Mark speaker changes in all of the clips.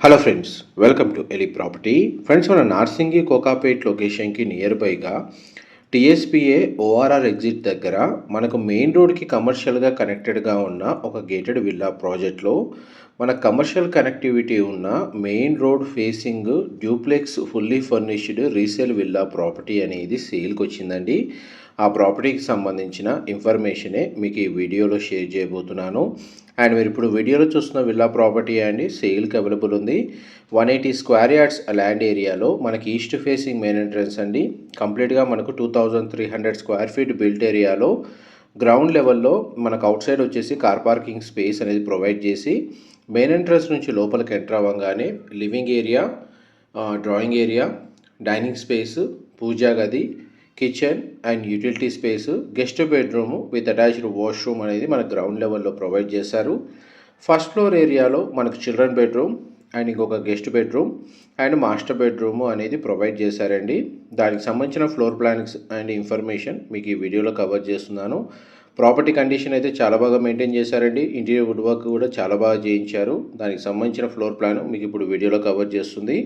Speaker 1: Hello friends, welcome to Eli property. Friends, మన నార్సింగి కోకాపేట్ లొకేషన్కి near బైగా టీఎస్పీఏ ఓఆర్ఆర్ ఎగ్జిట్ దగ్గర మనకు మెయిన్ రోడ్కి కమర్షియల్గా కనెక్టెడ్గా ఉన్న ఒక గేటెడ్ విల్లా ప్రాజెక్ట్లో మన కమర్షియల్ కనెక్టివిటీ ఉన్న main road facing duplex fully furnished resale villa property అనేది సేల్కి వచ్చిందండి. ఆ ప్రాపర్టీకి సంబంధించిన ఇన్ఫర్మేషనే మీకు ఈ వీడియోలో షేర్ చేయబోతున్నాను. అండ్ మీరు ఇప్పుడు వీడియోలో చూస్తున్న విల్లా ప్రాపర్టీ అండి సేల్కి అవైలబుల్ ఉంది. 180 స్క్వేర్ యార్డ్స్ ల్యాండ్ ఏరియాలో మనకి ఈస్ట్ ఫేసింగ్ మెయిన్ ఎంట్రన్స్ అండి. కంప్లీట్గా మనకు 2300 స్క్వేర్ ఫీట్ బిల్ట్ ఏరియాలో గ్రౌండ్ లెవెల్లో మనకు అవుట్ సైడ్ వచ్చేసి కార్ పార్కింగ్ స్పేస్ అనేది ప్రొవైడ్ చేసి మెయిన్ ఎంట్రన్స్ నుంచి లోపలికి ఎంటర్ అవ్వగానే living area, drawing area, dining space, puja గది, kitchen and utility space, guest bedroom with attached washroom అనేది మనకు గ్రౌండ్ లెవెల్లో ప్రొవైడ్ చేశారు. ఫస్ట్ ఫ్లోర్ ఏరియాలో మనకు చిల్డ్రన్ బెడ్రూమ్ అండ్ ఇంకొక guest bedroom and master bedroom అనేది ప్రొవైడ్ చేశారండి. దానికి సంబంధించిన ఫ్లోర్ ప్లాన్స్ అండ్ ఇన్ఫర్మేషన్ మీకు ఈ వీడియోలో కవర్ చేస్తున్నాను. ప్రాపర్టీ కండిషన్ అయితే చాలా బాగా మెయింటైన్ చేశారండి. ఇంటీరియర్ వుడ్ వర్క్ కూడా చాలా బాగా చేయించారు. దానికి సంబంధించిన ఫ్లోర్ ప్లాన్ మీకు ఇప్పుడు వీడియోలో కవర్ చేస్తుంది.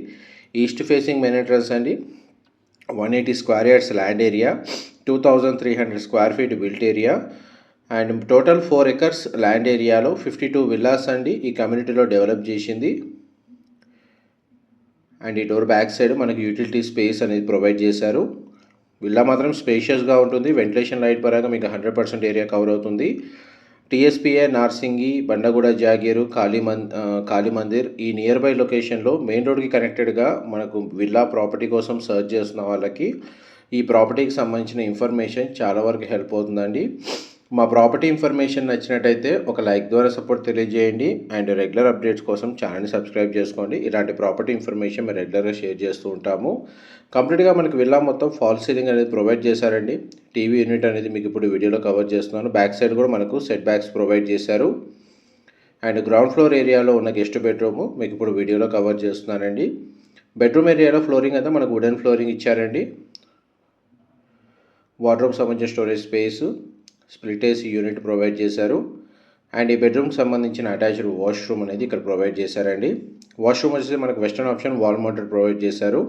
Speaker 1: ఈస్ట్ ఫేసింగ్ మెయిన్ ఎంట్రన్స్ అండి, 180 square yards land area, 2300 square feet built area and total 4 acres land ఏరియాలో 52 విల్లాస్ అండి ఈ కమ్యూనిటీలో డెవలప్ చేసింది. అండ్ ఈ డోర్ బ్యాక్ సైడ్ మనకి యూటిలిటీ స్పేస్ అనేది ప్రొవైడ్ చేశారు. విల్లా మాత్రం స్పేషియస్గా ఉంటుంది. వెంటిలేషన్ లైట్ పరంగా మీకు 100% ఏరియా కవర్ అవుతుంది. టీఎస్పీఏ, నార్సింగి, బండగూడ, జాగీరు, కాళీ మందిర్ ఈ నియర్ బై లొకేషన్లో మెయిన్ రోడ్కి కనెక్టెడ్గా మనకు విల్లా ప్రాపర్టీ కోసం సర్చ్ చేస్తున్న వాళ్ళకి ఈ ప్రాపర్టీకి సంబంధించిన ఇన్ఫర్మేషన్ చాలా వరకు హెల్ప్ అవుతుందండి. మా ప్రాపర్టీ ఇన్ఫర్మేషన్ నచ్చినట్టయితే ఒక లైక్ ద్వారా సపోర్ట్ తెలియజేయండి అండ్ రెగ్యులర్ అప్డేట్స్ కోసం ఛానల్ని సబ్స్క్రైబ్ చేసుకోండి. ఇలాంటి ప్రాపర్టీ ఇన్ఫర్మేషన్ మేము రెగ్యులర్గా షేర్ చేస్తూ ఉంటాము. కంప్లీట్గా మనకి విల్లా మొత్తం ఫాల్ సీలింగ్ అనేది ప్రొవైడ్ చేశారండి. టీవీ యూనిట్ అనేది మీకు ఇప్పుడు వీడియోలో కవర్ చేస్తున్నాను. బ్యాక్ సైడ్ కూడా మనకు సెట్ బ్యాక్స్ ప్రొవైడ్ చేశారు. అండ్ గ్రౌండ్ ఫ్లోర్ ఏరియాలో ఉన్న గెస్ట్ బెడ్రూమ్ మీకు ఇప్పుడు వీడియోలో కవర్ చేస్తున్నానండి. బెడ్రూమ్ ఏరియాలో ఫ్లోరింగ్ అంతా మనకు వుడెన్ ఫ్లోరింగ్ ఇచ్చారండి. వార్డ్రోబ్ సంబంధించిన storage space, split AC unit provide చేశారు. అండ్ ఈ బెడ్రూమ్కి సంబంధించిన అటాచ్డ్ వాష్రూమ్ అనేది ఇక్కడ ప్రొవైడ్ చేశారండి. వాష్రూమ్ వచ్చేసి మనకు western option wall mounted provide చేశారు.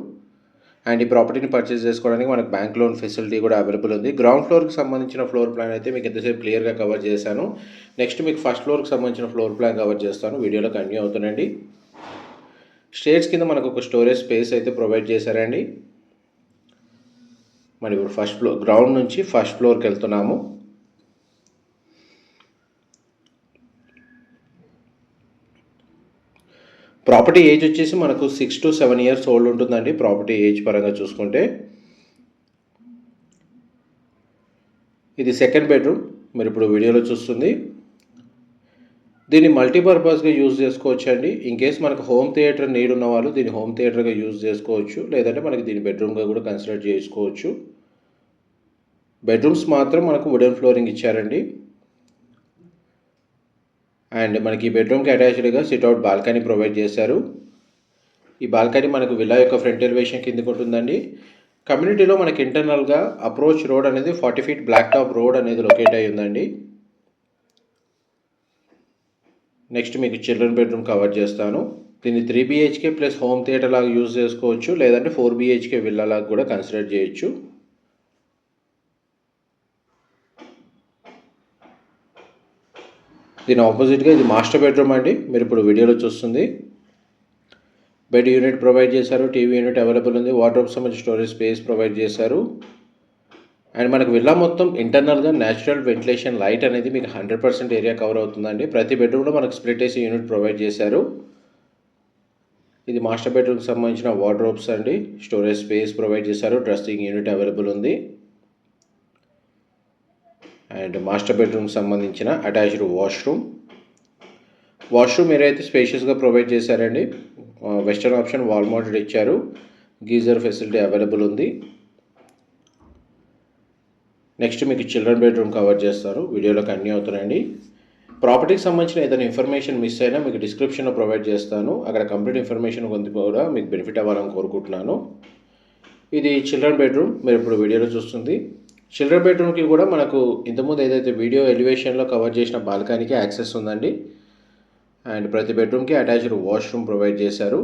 Speaker 1: అండ్ ఈ ప్రాపర్టీని పర్చేస్ చేసుకోవడానికి మనకు బ్యాంక్ లోన్ ఫెసిలిటీ కూడా అవైలబుల్ ఉంది. గ్రౌండ్ ఫ్లోర్కి సంబంధించిన ఫ్లోర్ ప్లాన్ అయితే మీకు ఎంతసేపు క్లియర్గా కవర్ చేశాను. నెక్స్ట్ మీకు ఫస్ట్ ఫ్లోర్కి సంబంధించిన ఫ్లోర్ ప్లాన్ కవర్ చేస్తాను. వీడియోలో కంటిన్యూ అవుతుందండి. స్టేర్స్ కింద మనకు ఒక స్టోరేజ్ స్పేస్ అయితే ప్రొవైడ్ చేశారండి. మరి ఇప్పుడు గ్రౌండ్ నుంచి ఫస్ట్ ఫ్లోర్కి వెళ్తున్నాము. ప్రాపర్టీ ఏజ్ వచ్చేసి మనకు 6 to 7 years ఓల్డ్ ఉంటుందండి. ప్రాపర్టీ ఏజ్ పరంగా చూసుకుంటే ఇది సెకండ్ బెడ్రూమ్ మీరు ఇప్పుడు వీడియోలో చూస్తుంది. దీన్ని మల్టీపర్పస్గా యూజ్ చేసుకోవచ్చు అండి. ఇన్ కేస్ మనకు హోమ్ థియేటర్ నీడ్ ఉన్న వాళ్ళు దీన్ని హోమ్ థియేటర్గా యూజ్ చేసుకోవచ్చు, లేదంటే మనకి దీన్ని బెడ్రూమ్గా కూడా కన్సిడర్ చేసుకోవచ్చు. బెడ్రూమ్స్ మాత్రం మనకు వుడెన్ ఫ్లోరింగ్ ఇచ్చారండి. అండ్ మనకి ఈ బెడ్రూమ్కి అటాచ్డ్గా సిట్అవుట్ బాల్కనీ ప్రొవైడ్ చేశారు. ఈ బాల్కనీ మనకు విల్లా యొక్క ఫ్రంట్ ఎలివేషన్ కిందకు ఉంటుందండి. కమ్యూనిటీలో మనకి ఇంటర్నల్గా అప్రోచ్ రోడ్ అనేది 40 feet బ్లాక్ టాప్ రోడ్ అనేది లొకేట్ అయి ఉందండి. నెక్స్ట్ మీకు చిల్డ్రన్ బెడ్రూమ్ కవర్ చేస్తాను. దీన్ని 3 BHK ప్లస్ హోమ్ థియేటర్ లాగా యూజ్ చేసుకోవచ్చు, లేదంటే 4 BHK విల్లా లాగా కూడా కన్సిడర్ చేయొచ్చు. దీని ఆపోజిట్గా ఇది మాస్టర్ బెడ్రూమ్ అండి. మీరు ఇప్పుడు వీడియోలో చూస్తుంది. బెడ్ యూనిట్ ప్రొవైడ్ చేశారు, టీవీ యూనిట్ అవైలబుల్ ఉంది, వార్డ్రోబ్ సంబంధించి స్టోరేజ్ స్పేస్ ప్రొవైడ్ చేశారు. అండ్ మనకు విల్లా మొత్తం ఇంటర్నల్గా న్యాచురల్ వెంటిలేషన్ లైట్ అనేది మీకు 100% ఏరియా కవర్ అవుతుందండి. ప్రతి బెడ్రూమ్లో మనకు స్ప్లిట్ ఏసీ యూనిట్ ప్రొవైడ్ చేశారు. ఇది మాస్టర్ బెడ్రూమ్కి సంబంధించిన వార్డ్రోబ్స్ అండి. స్టోరేజ్ స్పేస్ ప్రొవైడ్ చేశారు, డ్రెస్సింగ్ యూనిట్ అవైలబుల్ ఉంది. అండ్ మాస్టర్ బెడ్రూమ్కి సంబంధించిన అటాచ్డ్ వాష్రూమ్ ఏరియా అయితే స్పేషియస్గా ప్రొవైడ్ చేశారండి. వెస్టర్న్ ఆప్షన్ వాల్ మౌంటెడ్ ఇచ్చారు. గీజర్ ఫెసిలిటీ అవైలబుల్ ఉంది. నెక్స్ట్ మీకు చిల్డ్రన్ బెడ్రూమ్ కవర్ చేస్తారు. వీడియోలో కంటిన్యూ అవుతున్నాయండి. ప్రాపర్టీకి సంబంధించిన ఏదైనా ఇన్ఫర్మేషన్ మిస్ అయినా మీకు డిస్క్రిప్షన్లో ప్రొవైడ్ చేస్తాను. అక్కడ కంప్లీట్ ఇన్ఫర్మేషన్ కొంత కూడా మీకు బెనిఫిట్ అవ్వాలని కోరుకుంటున్నాను. ఇది చిల్డ్రన్ బెడ్రూమ్ మీరు ఇప్పుడు వీడియోలో చూస్తుంది. చిల్డ్రన్ బెడ్రూమ్కి కూడా మనకు ఇంతకుముందు ఏదైతే వీడియో ఎలివేషన్లో కవర్ చేసిన బాల్కనీకి యాక్సెస్ ఉందండి. అండ్ ప్రతి బెడ్రూమ్కి అటాచ్డ్ వాష్రూమ్ ప్రొవైడ్ చేశారు.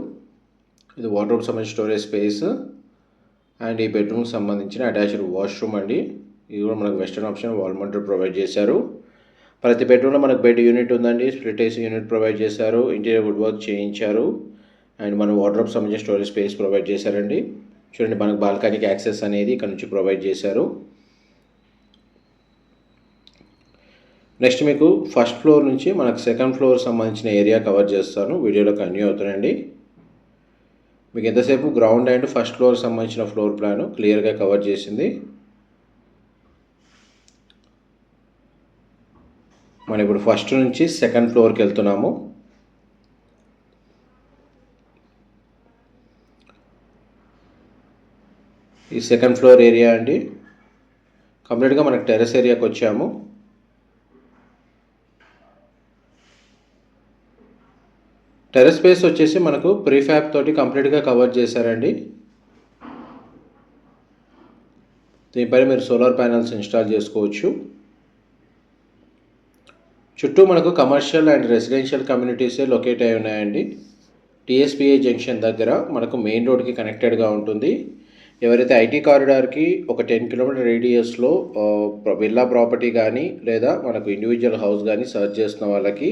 Speaker 1: ఇది వార్డ్రోబ్కి సంబంధించిన స్టోరేజ్ స్పేస్ అండ్ ఈ బెడ్రూమ్కి సంబంధించిన అటాచ్డ్ వాష్రూమ్ అండి. ఇది కూడా మనకు western option wall mounted provide చేశారు. ప్రతి బెడ్రూమ్లో మనకు బెడ్ యూనిట్ ఉందండి. స్ప్లిట్ ఏసీ యూనిట్ ప్రొవైడ్ చేశారు. ఇంటీరియర్ వుడ్ వర్క్ చేయించారు. అండ్ మన వార్డ్రోబ్కి సంబంధించిన స్టోరేజ్ స్పేస్ ప్రొవైడ్ చేశారండి. చూడండి, మనకు బాల్కనీకి యాక్సెస్ అనేది ఇక్కడ నుంచి ప్రొవైడ్ చేశారు. నెక్స్ట్ మీకు ఫస్ట్ ఫ్లోర్ నుంచి మనకు సెకండ్ ఫ్లోర్ సంబంధించిన ఏరియా కవర్ చేస్తాను. వీడియోలో కంటిన్యూ అవుతానండి. మీకు ఎంతసేపు గ్రౌండ్ అండ్ ఫస్ట్ ఫ్లోర్ సంబంధించిన ఫ్లోర్ ప్లాన్ క్లియర్గా కవర్ చేసింది. మనం ఇప్పుడు ఫస్ట్ నుంచి సెకండ్ ఫ్లోర్కి వెళ్తున్నాము. ఈ సెకండ్ ఫ్లోర్ ఏరియా అండి. కంప్లీట్గా మనకు టెర్రస్ ఏరియాకి వచ్చాము. టెర్రస్ స్పేస్ వచ్చేసి మనకు ప్రీఫ్యాబ్ తోటి కంప్లీట్గా కవర్ చేశారండి. దీనిపైన మీరు సోలార్ ప్యానల్స్ ఇన్స్టాల్ చేసుకోవచ్చు. చుట్టూ మనకు కమర్షియల్ అండ్ రెసిడెన్షియల్ కమ్యూనిటీసే లొకేట్ అయి ఉన్నాయండి. టీఎస్పీఏ జంక్షన్ దగ్గర మనకు మెయిన్ రోడ్కి కనెక్టెడ్గా ఉంటుంది. ఎవరైతే ఐటీ కారిడార్కి ఒక 10 కిలోమీటర్ రేడియస్లో విల్లా ప్రాపర్టీ కానీ లేదా మనకు ఇండివిజువల్ హౌస్ కానీ సర్చ్ చేస్తున్న వాళ్ళకి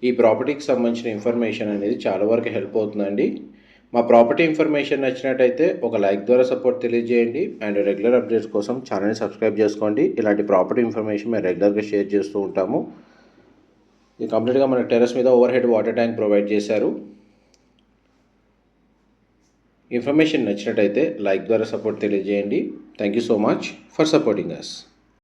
Speaker 1: ఈ ప్రాపర్టీకి సంబంధించిన ఇన్ఫర్మేషన్ అనేది చాలా వరకు హెల్ప్ అవుతుందండి. మా ప్రాపర్టీ ఇన్ఫర్మేషన్ నచ్చినట్టయితే ఒక లైక్ ద్వారా సపోర్ట్ తెలియజేయండి. అండ్ రెగ్యులర్ అప్డేట్స్ కోసం ఛానల్ని సబ్స్క్రైబ్ చేసుకోండి. ఇలాంటి ప్రాపర్టీ ఇన్ఫర్మేషన్ మేము రెగ్యులర్గా షేర్ చేస్తూ ఉంటాము. ఇది కంప్లీట్గా మన టెర్రస్ మీద over head water tank provide చేశారు. ఇన్ఫర్మేషన్ నచ్చినట్టయితే లైక్ ద్వారా సపోర్ట్ తెలియజేయండి. Thank you so much for supporting us.